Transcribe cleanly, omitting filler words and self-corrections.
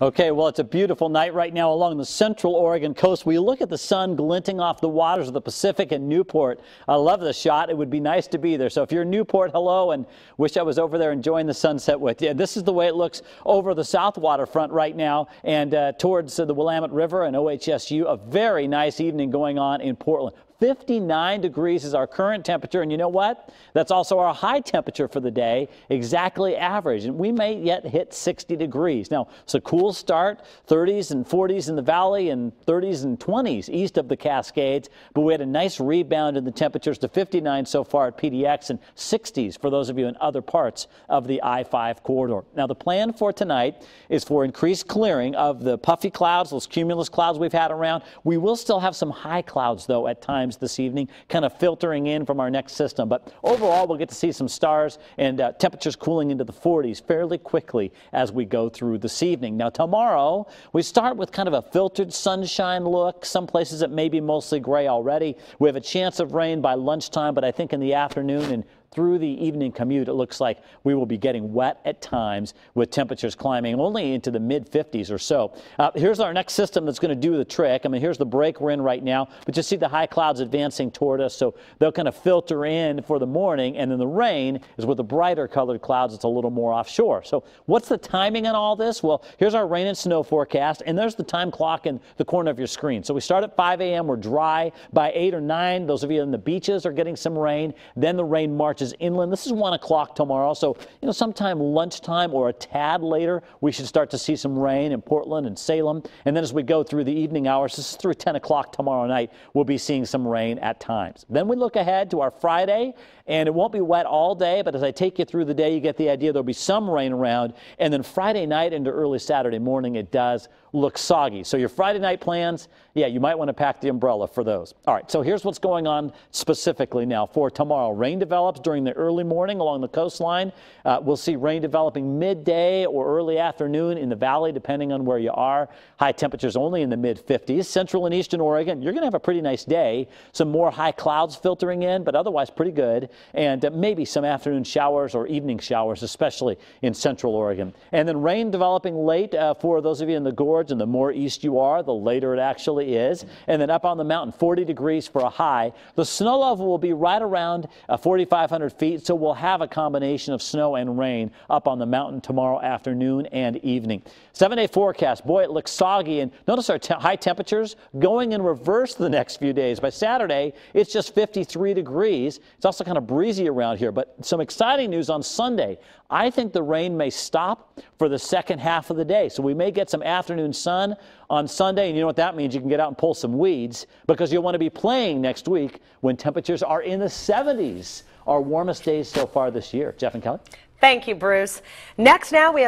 Okay, well, it's a beautiful night right now along the central Oregon coast. We look at the sun glinting off the waters of the Pacific in Newport. I love the shot. It would be nice to be there. So if you're in Newport, hello, and wish I was over there enjoying the sunset with you. This is the way it looks over the south waterfront right now and towards the Willamette River and OHSU. A very nice evening going on in Portland. 59 degrees is our current temperature, and you know what? That's also our high temperature for the day, exactly average, and we may yet hit 60 degrees. Now, it's a cool start, 30s and 40s in the valley and 30s and 20s east of the Cascades, but we had a nice rebound in the temperatures to 59 so far at PDX and 60s for those of you in other parts of the I-5 corridor. Now, the plan for tonight is for increased clearing of the puffy clouds, those cumulus clouds we've had around. We will still have some high clouds, though, at times this evening, kind of filtering in from our next system. But overall, we'll get to see some stars and temperatures cooling into the 40s fairly quickly as we go through this evening. Now, tomorrow, we start with kind of a filtered sunshine look. Some places it may be mostly gray already. We have a chance of rain by lunchtime, but I think in the afternoon and through the evening commute, it looks like we will be getting wet at times with temperatures climbing only into the mid-50s or so. Here's our next system that's going to do the trick. I mean, here's the break we're in right now, but you see the high clouds advancing toward us, so they'll kind of filter in for the morning, and then the rain is with the brighter colored clouds. It's a little more offshore. So what's the timing on all this? Well, here's our rain and snow forecast, and there's the time clock in the corner of your screen. So we start at 5 a.m. We're dry. By 8 or 9, those of you in the beaches are getting some rain. Then the rain marches inland. This is 1 o'clock tomorrow, so sometime lunchtime or a tad later we should start to see some rain in Portland and Salem, and then as we go through the evening hours, this is through 10 o'clock tomorrow night, we'll be seeing some rain at times. Then we look ahead to our Friday, and it won't be wet all day, but as I take you through the day, you get the idea. There'll be some rain around, and then Friday night into early Saturday morning, it does look soggy. So your Friday night plans, yeah, you might want to pack the umbrella for those. All right, so here's what's going on specifically now for tomorrow. Rain develops during the early morning along the coastline. We'll see rain developing midday or early afternoon in the valley, depending on where you are. High temperatures only in the mid-50s. Central and eastern Oregon, you're going to have a pretty nice day. Some more high clouds filtering in, but otherwise pretty good. And maybe some afternoon showers or evening showers, especially in central Oregon. And then rain developing late for those of you in the gorge. And the more east you are, the later it actually is. And then up on the mountain, 40 degrees for a high. The snow level will be right around 4,500 feet, so we'll have a combination of snow and rain up on the mountain tomorrow afternoon and evening. 7-day forecast. Boy, it looks soggy. And notice our high temperatures going in reverse the next few days. By Saturday, it's just 53 degrees. It's also kind of breezy around here. But some exciting news on Sunday. I think the rain may stop for the second half of the day. So we may get some afternoon sun on Sunday, and you know what that means? You can get out and pull some weeds because you'll want to be playing next week when temperatures are in the 70s, our warmest days so far this year. Jeff and Kelly? Thank you, Bruce. Next now we have